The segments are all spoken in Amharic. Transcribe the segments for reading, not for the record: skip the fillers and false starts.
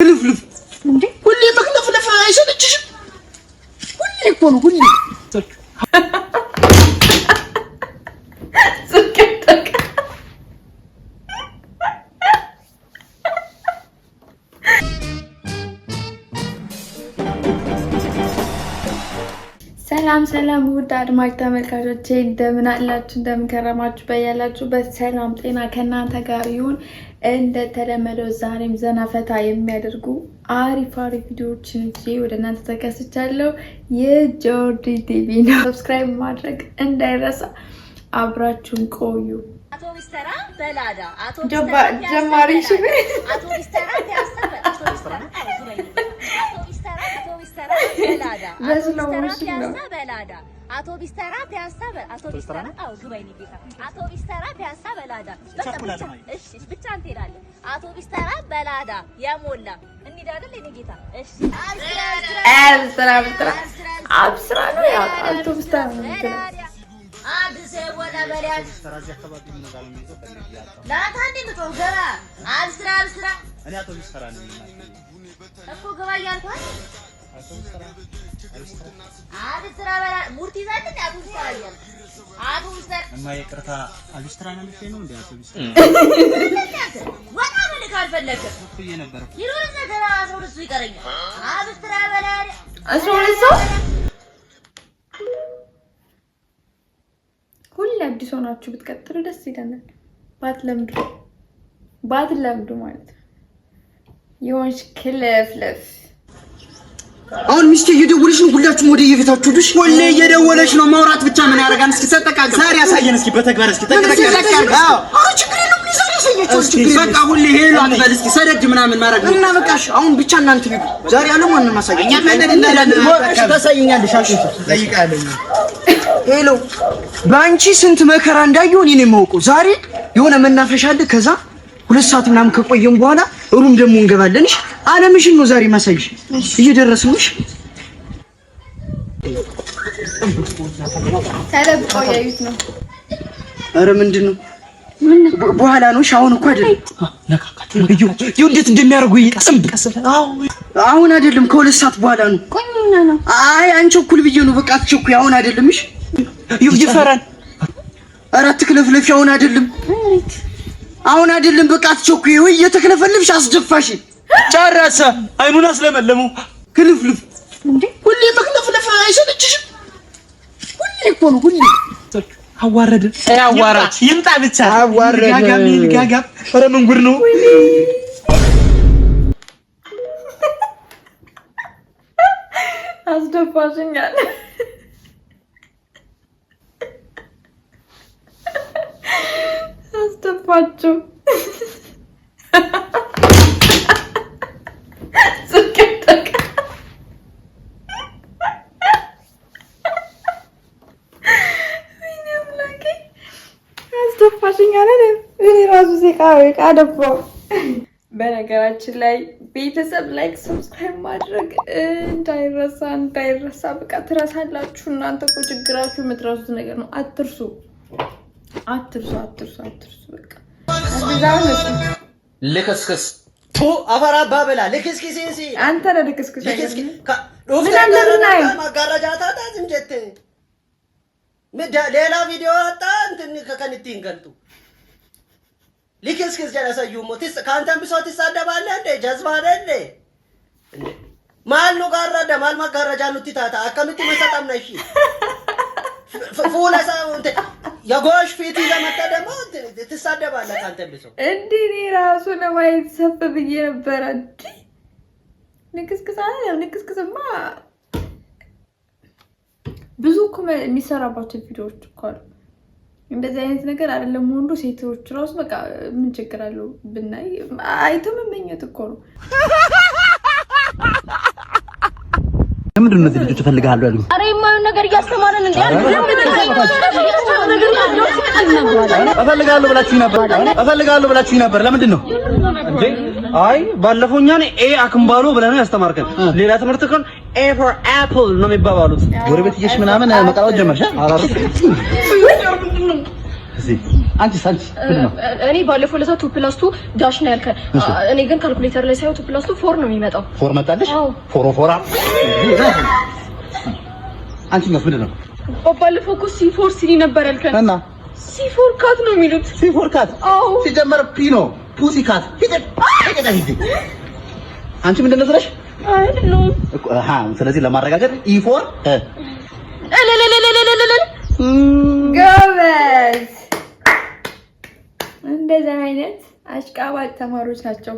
ክልፍልፍ እንዴ ሁሌ መክለፍለፍ አይሰለችሽም? ሁሌ እኮ ነው ሁሌ ሰላም ውድ አድማጭ ተመልካቾቼ እንደምን አላችሁ? እንደምን ከረማችሁ? በያላችሁበት ሰላም ጤና ከእናንተ ጋር ይሁን። እንደተለመደው ዛሬም ዘና ፈታ የሚያደርጉ አሪፍ ቪዲዮዎችን ይዤ ወደ እናንተ ተከስቻለሁ። የጆርዲ ቲቪ ነው። ሰብስክራይብ ማድረግ እንዳይረሳ። አብራችሁን ቆዩ። አቶ ቢስተራ በላዳ አቶ ጀማሪ ሽቤ አቶ ቢስተራ ያስተበ አቶ ቢስተራ በላዳ አቶ ቢስተራ ፒያሳ አቶ ቢስተራ አው ዱባይኒ ቤታ አቶ ቢስተራ ፒያሳ በላዳ ብቻ እሺ ብቻ አንተ ይላል አቶ ቢስተራ በላዳ ያሞላ እንዴ አይደል የኔ ጌታ እሺ አብስራ ነው ያ አቶ ቢስተራ ነው አዲስ ወዳ በሪያል ቢስተራዚ አካባቢ ምን ጋር ነው የሚይዘው ለአታንዲ ነው ገራ አብስራ እኔ አቶ ቢስተራ ነው እኮ ገባ ያልኳት አቶ ቢስተራ በላ ሙርቲ ዛት አቶ ቢስተራ ያለ አቶ ቢስተራ እማዬ ቅርታ አብስትራ ነው ነው እንዴ አቶ ቢስተራ ወጣ ምን ካልፈለከ እኮ ነበር ይሮዝ ነገር አስወርሱ ይቀረኛል አብስትራ በላ አስወርሱ ሁሉ አዲስ ሆናችሁ ብትቀጥሉ ደስ ይለናል። ባትለምዱ ማለት ነው። የሆንሽ ክለፍለፍ አሁን ሚስቴ እየደወለች ነው። ሁላችሁም ወደ የቤታችሁ ልጅ ሁሌ እየደወለች ነው። ማውራት ብቻ ምን ያደርጋል? እስኪ ተጠቃቀም ዛሬ ያሳየን። እስኪ በተግባር እስኪ ተጠቃቀም። አዎ ችግር የለውም። ዛሬ ያሳየችው ችግር በቃ ሁሌ ሄሎ አትበል። እስኪ ሰደድ ምናምን ማድረግ ነው እና በቃሽ። አሁን ብቻ እናንተ ቢሉ ዛሬ አለም ማንንም ማሳየኝ እኛ ፈለግ እንዳለን ታሳየኛለሽ። አልሽ ጠይቃለኝ። ሄሎ ባንቺ ስንት መከራ እንዳየው እኔ ነኝ የማውቀው። ዛሬ የሆነ መናፈሻ አለ። ከዛ 2 ሰዓት ምናምን ከቆየን በኋላ ሩም ደግሞ እንገባለንሽ። አለምሽን ነው ዛሬ ማሳይሽ። እየደረስንሽ ተለብቀው ያዩት ነው። አረ ምንድነው? በኋላ ነው ሻውን እኮ አይደለም ነካካት ነው። እዩ እንዴት እንደሚያርጉ ይቀስም። አሁን አይደለም ከ2 ሰዓት በኋላ ነው። ቆኝና ነው። አይ አንቺ እኩል ብዬ ነው። በቃ አትቸኩይ። አሁን አይደለምሽ ይፈራል። አራት ክለፍለፍ አሁን አይደለም አሁን አይደለም። በቃ አትቸኩይ። ወይ የተክለፈልፍሽ አስደፋሽ። ጨረሰ። አይኑን አስለመለሙ። ክልፍልፍ እንዴ ሁሌ መክለፍለፍ አይሰለችሽም? ሁሌ እኮ ነው ሁሌ አዋረደ ያዋራች ይምጣ ብቻ አዋረደ ጋጋም ኧረ ምን ጉድ ነው? አስደፋሽኛል። አስደፋችሁ በነገራችን ላይ ቤተሰብ ላይክ ሰብስክራይብ ማድረግ እንዳይረሳ። በቃ ትረሳላችሁ። እናንተ እኮ ችግራችሁ የምትረሱት ነገር ነው። አትርሱ። በቃ ልክስክስ ቱ አፈራ ባበላ ልክስክስ አንተ ነህ ልክስክስ ማጋራጃታ ዝምጀት ሌላ ቪዲዮ አጣ እንትን ከከንቲን ገልጡ ልክስክስ ጀራሳዩ ሞቲስ ካንተም ብሶት ይሳደባለ እንደ ጀዝባ አይደለ ማል ነው ጋራዳ ማል ማጋራጃ ነው ትታታ አከምት መሰጣም ነሽ ፉላሳ እንት ያጎሽ ፊት ለመጣ ደግሞ ትሳደባለ ካንተም ብሶ እንዴ ራሱ ለማየት ሰፍ ብዬ ነበር። እንዴ ልክስክስማ ብዙ እኮ የሚሰራባቸው ቪዲዮዎች እኮ አሉ። እንደዚህ አይነት ነገር አይደለም ወንዱ ሴቶች ራሱ በቃ ምን ችግር አለው ብናይ አይተው መመኘት እኮ ነው። ለምንድን ነው ልጅ ተፈልጋለሁ ያሉኝ? አረ የማይሆን ነገር እያስተማረን እንዴ እፈልጋለሁ ብላችሁኝ ነበር። ለምንድን ነው እንዴ? አይ ባለፈው እኛን ኤ አክምባሎ ብለህ ነው ያስተማርከን። ሌላ ትምህርት ከሆነ ኤ ፎር አፕል ነው የሚባባሉት። ጎረቤት እየሽ ምናምን መቀላወጥ ጀመርሽ? አራሩ እዚህ አንቺ እኔ ባለፈው ለታ 2+2 ዳሽ ነው ያልከ እኔ ግን ካልኩሌተር ላይ ሳይው 2+2 4 ነው የሚመጣው 4 መጣልሽ ፎራ አንቺ ምንድን ነው ባለፈው እኮ C4 ሲኒ ነበር ያልከን እና C4 ካት ነው የሚሉት C4 ካት ሲጀመር ፒ ነው ፑሲ ካት አንቺ ምንድን ነው ስለሽ አይደለም ስለዚህ ለማረጋገጥ E4 ጎበዝ እንደዛ አይነት አሽቃባጭ ተማሪዎች ናቸው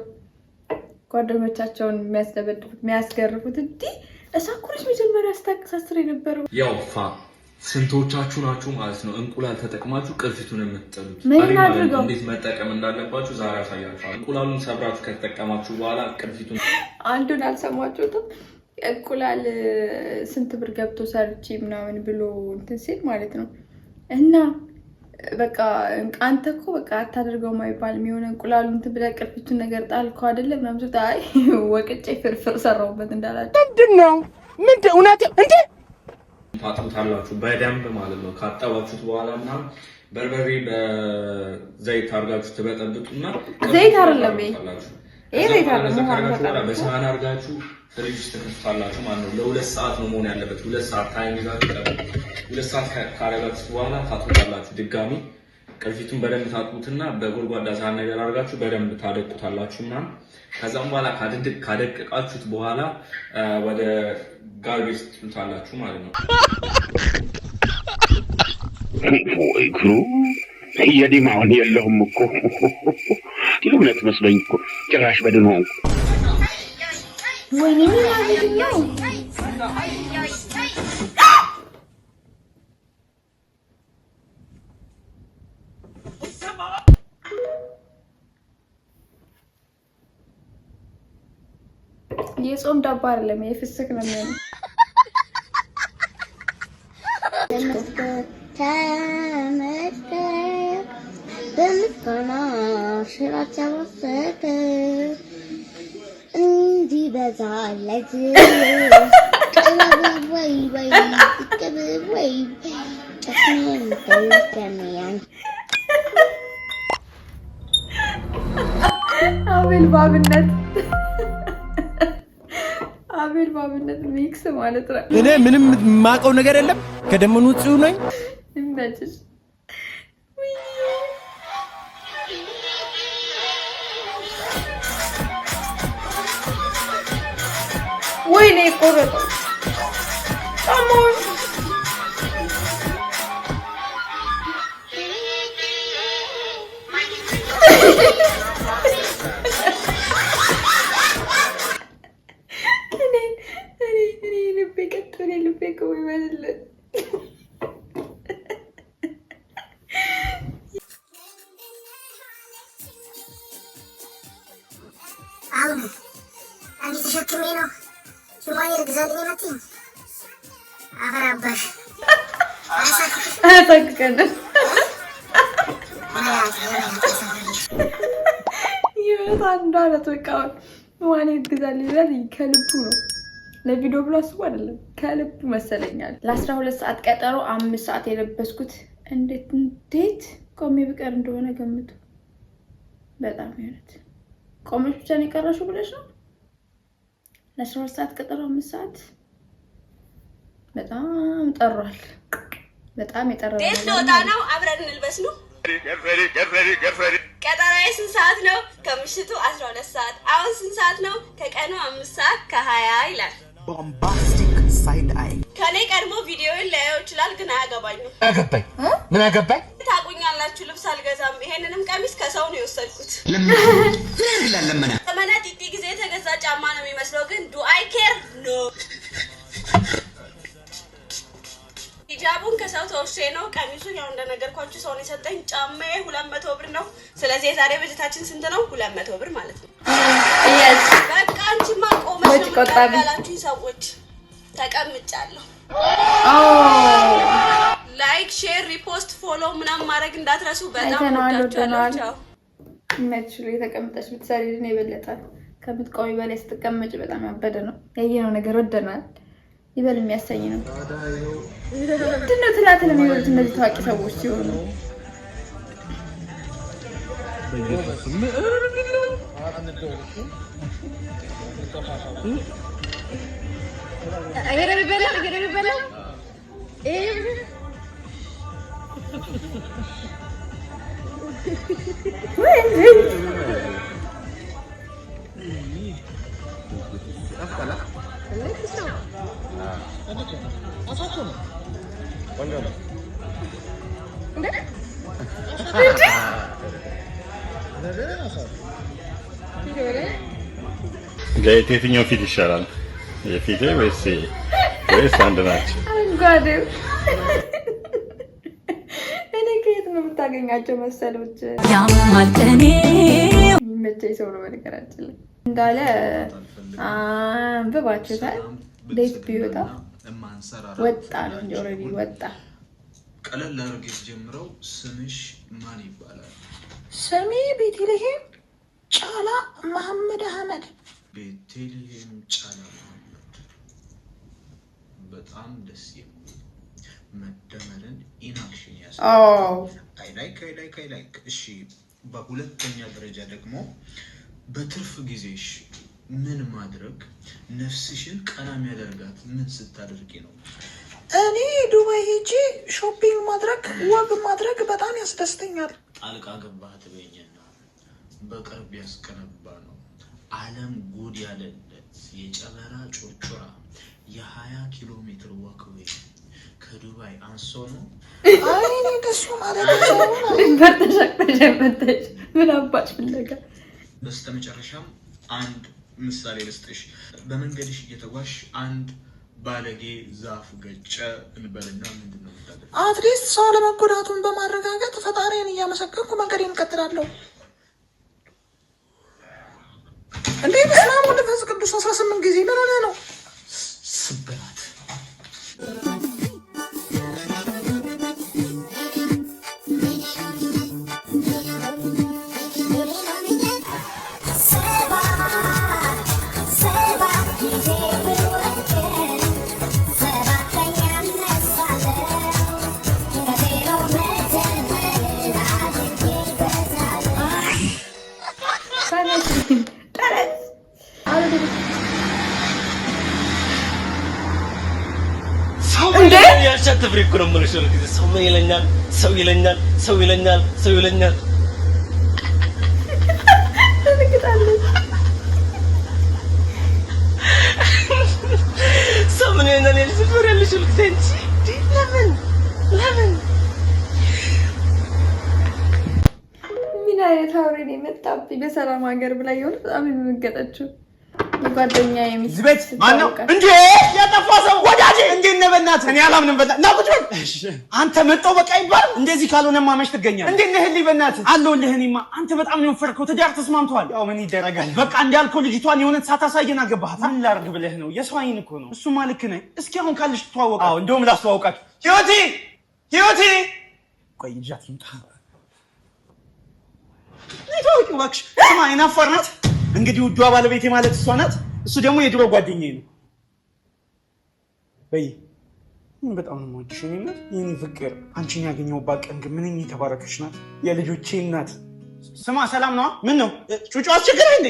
ጓደኞቻቸውን የሚያስደበድቡት የሚያስገርፉት እንዴ እሳኩልሽ መጀመሪያ አስተካክሳስር የነበረው ያውፋ ስንቶቻችሁ ናችሁ ማለት ነው እንቁላል ተጠቅማችሁ ቅርፊቱን የምትጠሉት እንዴት መጠቀም እንዳለባችሁ ዛሬ አሳያችኋለሁ እንቁላሉን ሰብራችሁ ከተጠቀማችሁ በኋላ ቅርፊቱን አንዱን አልሰማችሁትም እንቁላል ስንት ብር ገብቶ ሰርቺ ምናምን ብሎ እንትን ሲል ማለት ነው እና በቃ አንተ እኮ በቃ አታደርገው ማይባል የሚሆነ እንቁላሉ እንትን ብለህ ቅርፊቱን ነገር ጣልከው አይደለ ምናምን ታይ ወቅጬ ፍርፍር ሰራውበት እንዳላችሁ ምንድነው እውነት እንዴ ታጥቡታላችሁ በደንብ ማለት ነው ካጣባችሁት በኋላ እና በርበሬ በዘይት አርጋችሁ ትበጠብጡና ዘይት አይደለም ይሄ ዘይት አይደለም በሳህን አርጋችሁ ፍሪጅ ውስጥ ትከቱታላችሁ ማለት ነው ለ2 ሰዓት ነው መሆን ያለበት 2 ሰዓት ታይም ይዛችሁ 2 ሰዓት ካረጋችሁ በኋላ ታጥቡታላችሁ ድጋሚ ቅርፊቱን በደንብ ታጥቡትና በጎድጓዳ ሳህን ነገር አርጋችሁ በደንብ ታደቁታላችሁና ከዛም በኋላ ካደቀቃችሁት በኋላ ወደ ጋርቤጅ ትሉታላችሁ ማለት ነው ወይ ክሩ የዲማውን የለውም እኮ ለእውነት መስሎኝ እኮ ጭራሽ በድን ሆንኩ ወይኔ ያለው የጾም ዳቦ አይደለም የፍስክ ነው የሚሆነው በምስጋና ሽራቸው ወሰደ እንዲበዛለት ወይ አቤል ባብነት ሚክስ ማለት ነው እኔ ምንም ማቀው ነገር የለም ከደመኑ ጽዩ ነኝ እንበጭሽ ወይኔ ቆረጠ አሞን ተሸክሜ ነው ሹማየር ግዛት ለማትኝ አፈራባሽ አሳክከን ይወጣ እንዳለ ተቃው ማለት ግዛት ይላል ከልቡ ነው ለቪዲዮ ብሎ አስቦ አይደለም ከልቡ መሰለኛል ለ12 ሰዓት ቀጠሮ 5 ሰዓት የለበስኩት እንዴት ቆሜ ብቀር እንደሆነ ገምቱ በጣም ይወት ቆመሽ ብቻ ነው የቀረሽው ብለሽ ነው ለ12 ሰዓት ቀጠሮ 5 ሰዓት በጣም ጠሯል በጣም የጠራው ደስታ ነው አብረን እንልበስ ነው ቀጠሮዬ ስንት ሰዓት ነው ከምሽቱ 12 ሰዓት አሁን ስንት ሰዓት ነው ከቀኑ 5 ሰዓት ከ20 ይላል ቦምባስቲክ ሳይድ አይ ከኔ ቀድሞ ቪዲዮውን ላየው ይችላል ግን አያገባኝም አገባኝ ምን አገባኝ ታቁኛላችሁ ልብስ አልገዛም ይሄንንም ቀሚስ ከሰው ነው የወሰድኩት ለምን ተመናጢ ጊዜ የተገዛ ጫማ ነው የሚመስለው ግን ዱ አይ ኬር ኖ ሂጃቡን ከሰው ተወርሼ ነው ቀሚሱን ያው እንደነገርኳችሁ ሰው ነው የሰጠኝ ጫማዬ 200 ብር ነው ስለዚህ የዛሬ በጀታችን ስንት ነው 200 ብር ማለት ነው በቃ አንቺማ ቆመሽ ተቀበላችሁ ሰዎች ተቀምጫለሁ ላይክ ሼር ሪፖስት ፎሎ ምናምን ማድረግ እንዳትረሱ በጣም ወዳችኋለሁ መችሉ የተቀመጠች ብትሰሪ ነው ይበለጣል ከምትቆሚ በላይ ስትቀመጭ በጣም ያበደ ነው ያየነው ነገር ወደናል ይበል የሚያሰኝ ነው ምንድነው ትላትል የሚወሉት እነዚህ ታዋቂ ሰዎች ሲሆኑ የትኛው ፊት ይሻላል? የፊቴ ወይስ አንድ ናቸው? አንጓዴ እኔ ከየት ነው የምታገኛቸው መሰሎች? ያማልከኔ የሚመቸኝ ሰው ነው በነገራችን ላይ እንዳለ አንብባችሁታል። ዴት ቢወጣ ወጣ ነው እንጂ ኦልሬዲ ወጣ። ቀለል አድርጌ ጀምረው ስምሽ ማን ይባላል? ስሜ ቤተልሔም ጫላ መሐመድ አህመድ። ቤተልሔም ጫላ መሐመድ በጣም ደስ የሚል መደመርን ኢንአክሽን ያሳያል። አይ ላይክ እሺ። በሁለተኛ ደረጃ ደግሞ በትርፍ ጊዜሽ ምን ማድረግ ነፍስሽን ቀና የሚያደርጋት ምን ስታደርጊ ነው? እኔ ዱባይ ሄጄ ሾፒንግ ማድረግ ወግ ማድረግ በጣም ያስደስተኛል። ጣልቃ ገባህ ትበይኝና በቅርብ ያስቀነባ ነው ዓለም ጉድ ያለለት የጨበራ ጮርጮራ የ20 ኪሎ ሜትር ወክዌ ከዱባይ አንሶ ነው። አይ እኔ ደሱ ማለት በርተሽ ምን አባሽ ፍለጋ። በስተመጨረሻም አንድ ምሳሌ ልስጥሽ። በመንገድሽ እየተጓሽ አንድ ባለጌ ዛፍ ገጨ እንበልና ምንድነው የምታደርገው? አትሊስት ሰው ለመጎዳቱን በማረጋገጥ ፈጣሪን እያመሰገንኩ መንገዴን እቀጥላለሁ። እንዴ በስመ አብ ወወልድ ወመንፈስ ቅዱስ 18 ጊዜ ምን ሆነ ነው? ስብራት ያልቻተብሪኩ ነው ማለት ነው። ሰው ይለኛል ሰው ይለኛል ሰው ይለኛል ሰው ይለኛል ሰው ምን ይለኛል ልጅ ያለሽ ልጅ ለምን ምን አይነት አውሬ ነው የመጣብኝ በሰላም ሀገር ብላ ይሆን በጣም የሚገጠችው ጓደኛዬ ዝበት ማነው እንዴ? ያጠፋ ሰው ወዳጄ እንዴ ነበናት እኔ አላምንም። በእናትህ ና ቁጭ በል። አንተ መጣው በቃ ይባል እንደዚህ ካልሆነማ መች ትገኛለህ? እንዴ ነህ በእናትህ አለሁልህ። እኔማ አንተ በጣም ነው ፈርከው ትዳር ተስማምቷል። ያው ምን ይደረጋል በቃ እንዳልከው ልጅቷን የሆነ ሳታሳየና ገባህ። ምን ላድርግ ብለህ ነው? የሰው አይን እኮ ነው እሱማ። ልክ ነህ። እስኪ አሁን ካልሽ ተዋወቃ። አዎ እንደውም ላስተዋውቃችሁ። ህይወቴ ቆይ ይጃት ይምጣ ይተውቁ እባክሽ። ስማ አይናፋር ናት እንግዲህ ውዷ ባለቤቴ ማለት እሷ ናት። እሱ ደግሞ የድሮ ጓደኛዬ ነው። በይ ምን በጣም ነው የምወድሽ የኔ ፍቅር። አንቺን ያገኘሁባት ቀን ግን ምንኛ የተባረከች ናት። የልጆቼ እናት። ስማ ሰላም ነው? ምን ነው ጩጩ አስቸገረህ እንዴ?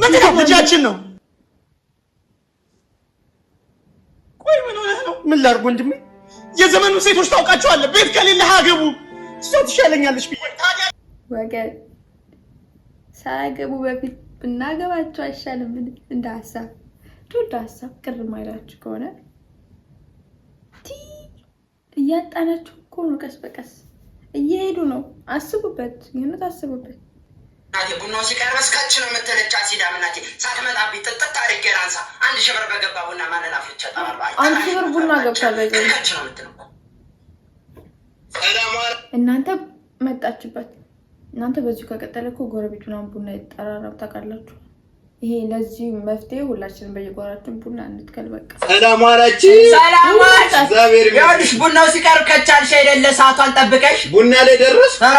ምን ነው ልጃችን ነው። ቆይ ምን ሆነህ ነው? ምን ላድርግ ወንድሜ? የዘመኑ ሴቶች ታውቃቸዋለህ። ቤት ከሌለህ አገቡ። እሷ ትሻለኛለች ብዬ ወገን ሳያገቡ በፊት ብናገባቸው አይሻልም? እንደ ሀሳብ ዱድ ሀሳብ ቅር ማይላችሁ ከሆነ እያጣናችሁ እኮ ነው። ቀስ በቀስ እየሄዱ ነው። አስቡበት፣ ይሁን አስቡበት። ናቴ ቡናው ሲቀርበስ ካች ነው የምትነጫ ሲዳም ናቴ ሳትመጣብኝ ጥጥት አድርጌ ላንሳ። 1000 ብር በገባ ቡና ማንን አፍልቼ እጠራለሁ? 1000 ብር ቡና ገብቷል። ካች ነው የምትነቁ እናንተ መጣችበት። እናንተ በዚሁ ከቀጠለ እኮ ጎረቤቱን ቡና ይጠራራው ታውቃላችሁ። ይሄ ለዚህ መፍትሄ ሁላችንም በየጓራችን ቡና እንትከል። በቃ ሰላም አላችሁ። ሰላም እግዚአብሔር ይመስገን። ቡናው ሲቀርብ ከቻልሽ አይደለ ሰዓቷን ጠብቀሽ ቡና ላይ ደረስ። ኧረ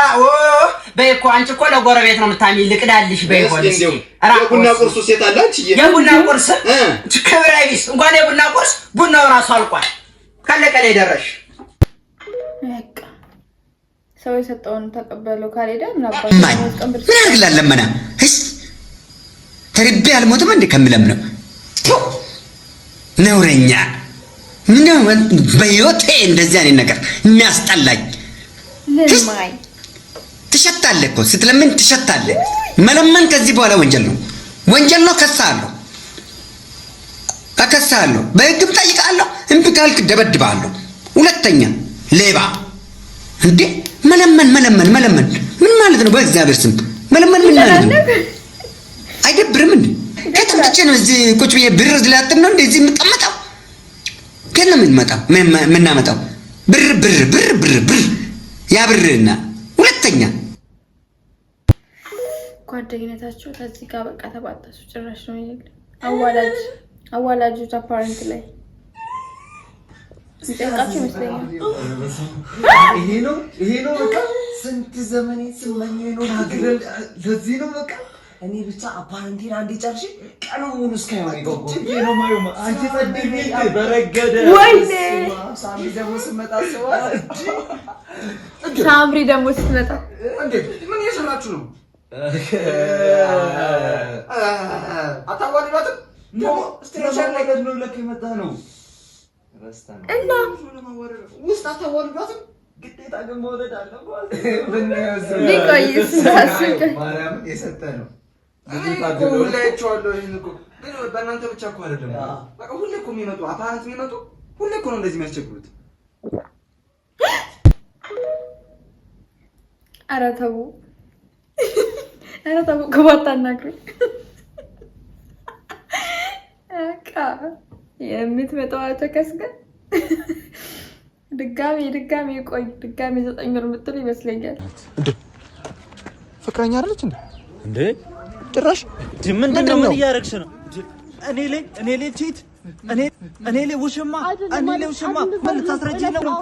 በይ እኮ አንቺ እኮ ለጎረቤት ነው የምታሚ። ልቅዳልሽ በይ እኮ የቡና ቁርሱ ሴት አላች። የቡና ቁርስ ክብረ ቢስ እንኳን የቡና ቁርስ ቡናው ራሱ አልቋል። ካለቀ ላይ ደረሽ። በቃ ሰው የሰጠውን ተቀበለው ካልሄደ ምን አባቱ ምን ያግላል ለመና እስ ተርቤ አልሞትም እንደ ከምለምነው ነውረኛ ምነው በዮቴ እንደዚህ አይነት ነገር የሚያስጠላኝ ለማይ ትሸታለህ እኮ ስትለምን ትሸታለህ። መለመን ከዚህ በኋላ ወንጀል ነው። ከሳለሁ በህግም ጠይቃለሁ። እምቢ ካልክ ደበድባለሁ። ሁለተኛ ሌባ እንዴ መለመን ምን ማለት ነው? በእግዚአብሔር ስም መለመን ምን ማለት ነው? አይደብርም እንዴ? ከጥንት ነው እዚህ ቁጭ ብዬ ብር ዝላጥም ነው እንደዚህ የምጠመጣው? ከነ ምን እናመጣው ብር ያ ብርና ሁለተኛ ጓደኝነታቸው ከዚህ ጋር በቃ ተባጣሱ። ጭራሽ ነው ይሄ አዋላጆች አፓረንት ላይ ሲጠቃቸው ይመስለኛል። ይሄ ነው በቃ ስንት ዘመኔ ስመኘው ነው ናግረል ለዚህ ነው በቃ እኔ ብቻ አፓረንቴን አንዴ ጨርሼ ቀኑ ሙሉ እስካየው ነው ማየው አንቺ ጸድይ በረገደ ወይኔ ሳምሪ ደግሞ ስትመጣ እንዴ ምን እየሰራችሁ ነው? አታዋልዳትም ነው ስትራሻል ነገር ነው ለክ የመጣ ነው ረስታና እና ውስጥ አታዋልዳትም ግዴታ ግን መውለድ አለባት። ሊቆይስ ማርያም የሰጠ ነው ሁላችኋለሁ። ይሄን እኮ ግን በእናንተ ብቻ እኮ አይደለም በቃ ሁሌ እኮ የሚመጡ አፓረንት የሚመጡ ሁሌ እኮ ነው እንደዚህ የሚያስቸግሩት። ኧረ ተው ግባታ እናግሩኝ። በቃ የምትመጣው ከስገ ድጋሚ ቆይ ድጋሚ 9 ወር የምትል ይመስለኛል። እንዴ ፍቅረኛ አይደለች እንዴ? ጭራሽ ምንድነው? ምን እያደረግሽ ነው? እኔ ላይ ቺት እኔ ላይ ውሽማ ምን ልታስረጂኝ ነው?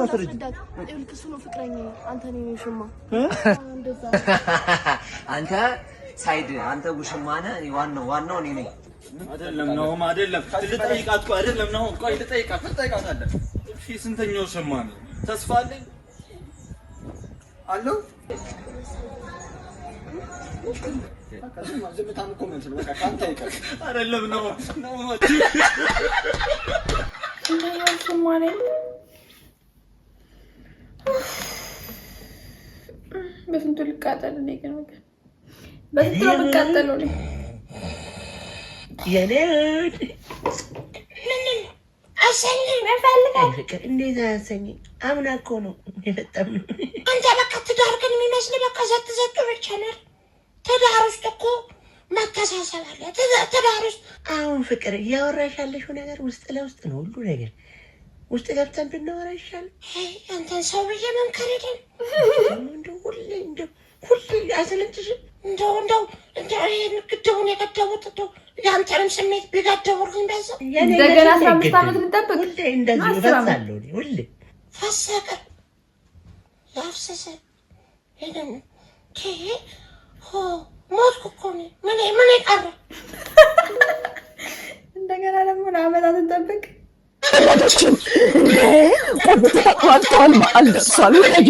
እልክሱ ነው ፍቅረኛ አንተ ነኝ ውሽማ አንተ ሳይድ አንተ ውሽማ ነህ። እኔ ዋናው እኔ ነኝ። አይደለም ነው ልጠይቃት እኮ አይደለም ነው። ቆይ ልጠይቃታለሁ። እሺ ስንተኛው ውሽማ ነው? ተስፋ አለኝ አለው ዝምታም እኮ ምን ነው? በቃ ካንተ አይቀር አይደለም ነው በስንቱ ልቃጠል እኔ ግን በስንቱ ነው ልቃጠለው እኔ የኔ አሰኝ እንፈልጋለን ፍቅር እንዴት አሰኝ አምና እኮ ነው የመጣው አንተ በቃ ትዳር ግን የሚመስል በቃ ዘጥ ብቻ ነው። ትዳር ውስጥ እኮ መተሳሰብ አለ። ትዳር ውስጥ አሁን ፍቅር እያወራሽ ያለሽው ነገር ውስጥ ለውስጥ ነው። ሁሉ ነገር ውስጥ ገብተን ብናወራ ይሻላል። አንተን ሰው ብዬ መምከር አይደል እንደው ሁሌ አሰለችሽም እንደው ይሄን ግድቡን የገደቡት እንደው ያንተንም ስሜት ቢገደቡልኝ በዛ እንደገና 15 ዓመት ልጠብቅ ሁሌ እንደዚህ ይፈሳለሁ ሁሌ ፈሰቀ ያፍሰሰ ሄደን ሞትኩ እኮ ምን ቀረ? እንደገና ደግሞ ዓመታት እንጠብቅ። ተቋርጧል። በዓል ደርሷል። ወለጂ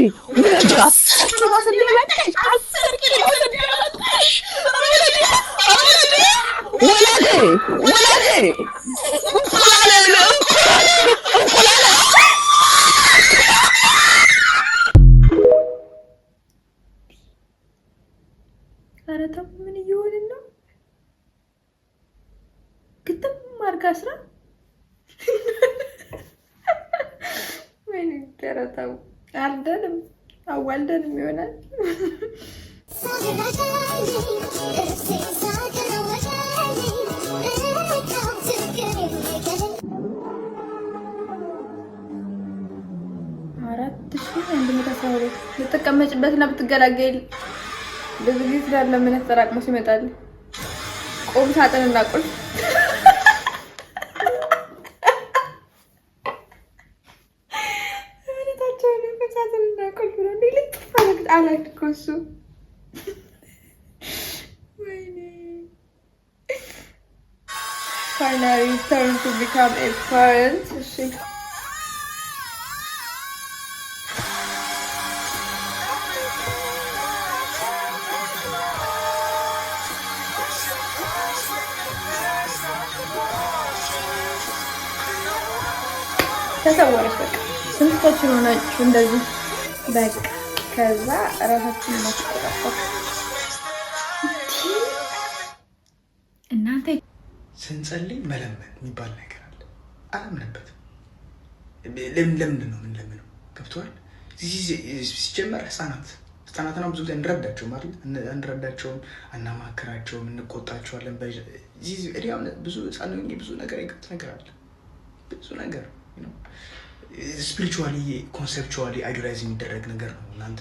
ኧረ ተው ምን እየሆንን ነው? ግጥም አድርጋ ስራ ምን ተረታው አልደንም አዋልደንም ይሆናል። ልትቀመጭበትና ብትገላገል ብዙ ጊዜ ስላለ ምን ተራቅሞ ሲመጣል ቁም ሳጥንና ቁልፍ Finally turned to become a parent. ተሰወረች። በቃ ስንቶችን ሆናችሁ እንደዚህ በቃ ከዛ ራሳችን ማስቆጣጣት እናንተ ስንጸልይ መለመን የሚባል ነገር አለ። አላምንበትም። ለምንድን ነው ምን ለምነው? ገብቶሃል? ሲጀመር ህፃናትና ብዙ ጊዜ እንረዳቸውም፣ አናማክራቸውም፣ እንቆጣቸዋለን። ብዙ ህፃን ብዙ ነገር የገቡት ነገር አለ። ብዙ ነገር ስፒሪቹዋሊ ኮንሴፕቹዋሊ አይዲያላይዝ የሚደረግ ነገር ነው። እናንተ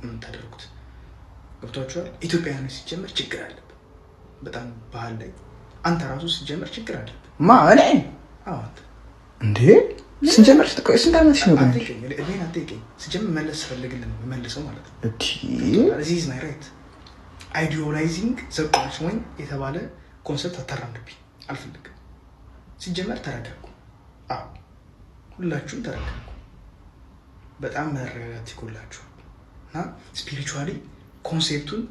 የምታደርጉት ገብቷችኋል? ኢትዮጵያውያን ሲጀመር ችግር አለብን በጣም ባህል ላይ። አንተ ራሱ ሲጀመር ችግር አለብን። እኔ እንዴ ሲጀመር ስንት ዓመትሽ ነው? እኔን አትጠይቀኝ። ሲጀመር መለስ ፈልግልን መልሰው ማለት ነው። this is my right idealizing ዘቆች የተባለ ኮንሰፕት አታራምድብኝ አልፈልግም። ሲጀመር ተረጋጉ። ሁላችሁም ተረጋጉ። በጣም መረጋጋት ይጎላችኋል እና ስፒሪቹዋሊ ኮንሴፕቱን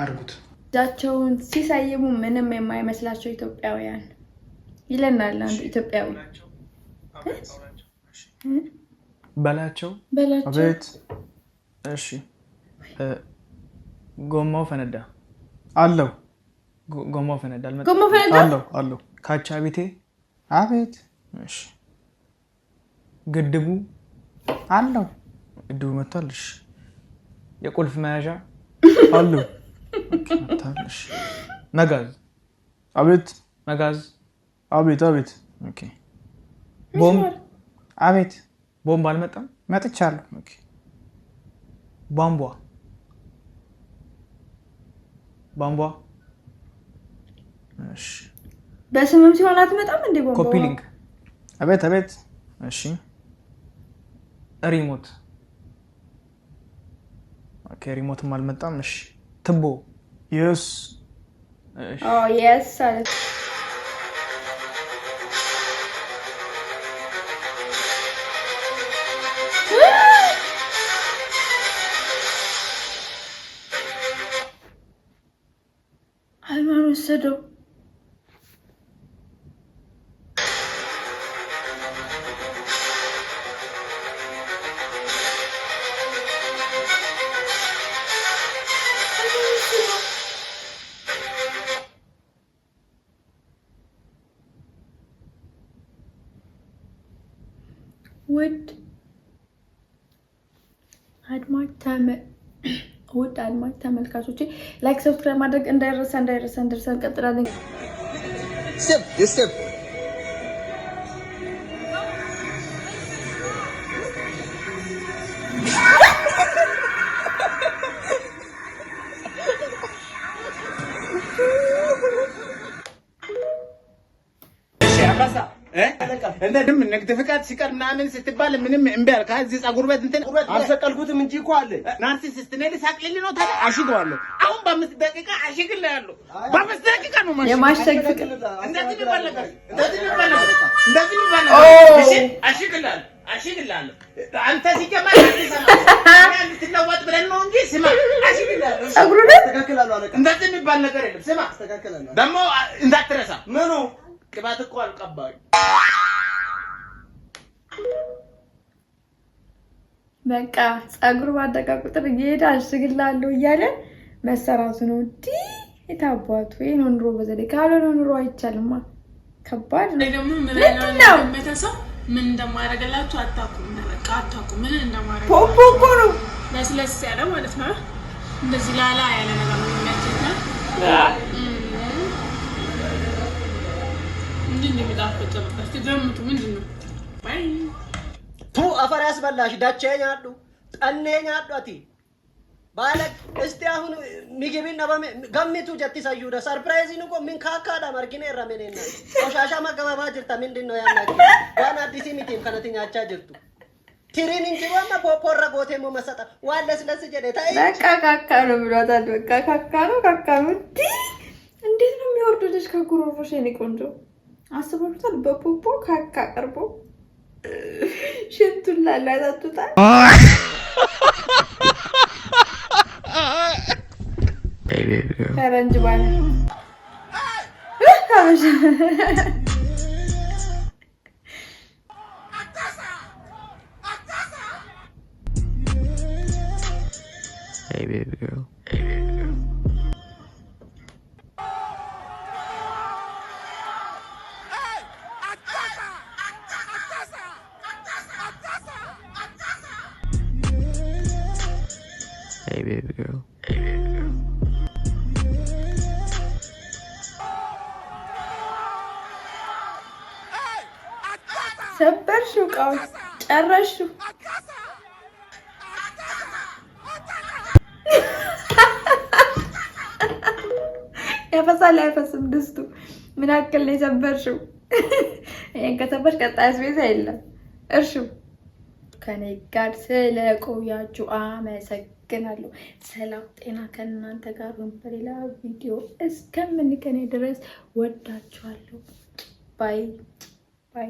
አድርጉት። እጃቸውን ሲሰይሙ ምንም የማይመስላቸው ኢትዮጵያውያን ይለናል አንዱ ኢትዮጵያዊ በላቸው። አቤት። እሺ ጎማው ፈነዳ አለው። ጎማው ፈነዳ አለው። ካቻ ቤቴ አቤት። እሺ ግድቡ አለው። ግድቡ መጥቷል። እሺ የቁልፍ መያዣ አለው። መጥቷል። መጋዝ አቤት። መጋዝ አቤት። ኦኬ ቦምብ አቤት። ቦምብ አልመጣም። መጥቻለሁ። ኦኬ ቧንቧ እሺ በስምም ሲሆን አትመጣም እንዴ? ቦምብ ኮፒ ሊንክ አቤት። እሺ ሪሞት ኦኬ ሪሞትም አልመጣም። እሺ ትቦ yes yes አለ። ሃይማኖት ሰደው ውድ አድማጭ ተመልካቾቼ ላይክ ሰብስክራይብ ማድረግ እንዳይረሳ እንቀጥላለን። እንደም ንግድ ፍቃድ ሲቀር ምናምን ስትባል ምንም እምቢ አልክ። እዚህ ፀጉር ቤት እንትን አልሰቀልኩትም እንጂ እኮ አለ ናርሲሲስት ነኝ። ልሳቅልኝ ነው ታዲያ አሽገዋለሁ። አሁን በ5 ደቂቃ አሽግልሃለሁ። በ5 ደቂቃ ነው የማሸግ ፍቅር እንደዚህ ይባላል። እሺ አሽግልሃለሁ። አንተ ሲጀመር አትሰማ ያን ትለወጥ ብለን ነው እንጂ ስማ አሽግልሃለሁ። ፀጉር ቤት ተከክላለሁ አለ። እንደዚህ የሚባል ነገር የለም። ስማ ተከክላለሁ ደግሞ እንዳትረሳ። ምኑ ቅባት እኮ አልቀባኝ። በቃ ፀጉር ባደጋ ቁጥር እየሄደ አሽግላለሁ እያለ መሰራቱ ነው። የታባቱ ይሄን ኑሮ በዘዴ ካልሆነ ኑሮ አይቻልማ። ከባድ ነው። ደግሞ ምን እንደማያደርግላችሁ አታውቁም። በቃ አታውቁም ምን እንደማያደርግ ፖፖ እኮ ነው ለስለስ ያለ ማለት ነው። እንደዚህ ላላ ያለ ነገር ነው የሚያችና ምንድን ነው የሚጣፍጠው? እስቲ ገምቱ ምንድን ነው? አፈር ያስበላሽ ዳቸኛ አሉ ጠነኛ አሏቲ ባለቅ እስቲ አሁን ምግብና ገምቱ ጀቲ ሳዩዳ ሰርፕራይዚን እኮ ምን ካካዳ ማርጊኔ ረመኔና ቆሻሻ ማገባባ ጅርታ ምንድነው ያናቂ ዋና አዲስ ሚቲም ከነትኛቻ ጅርቱ ትሪን እንጂዋና ፖፖራ ጎቴሞ መሰጣ ዋለስለስ ጀደ ታይ በቃ ካካ ነው ብሏታል። በቃ ካካ ነው እንዴት ነው የሚወርዱልሽ ከጉሮሮሽ? የኔ ቆንጆ አስበውታል። በፖፖ ካካ ቀርቦ ሽንቱን ላላታቱታል። ፈረንጅ ባለ baby girl. ሰበርሽው ቃው ጨረሽው ያፈሳል አይፈስም ድስቱ ምን አክል ነው ሰበርሽው ይሄን ከተበርሽ ቀጣይ አስቤዛ የለም እርሹ ከኔ ጋር ስለቆያችሁ አመሰግናለሁ ሰላም ጤና ከእናንተ ጋር ይሁን በሌላ ቪዲዮ እስከምንገናኝ ድረስ ወዳችኋለሁ ባይ ባይ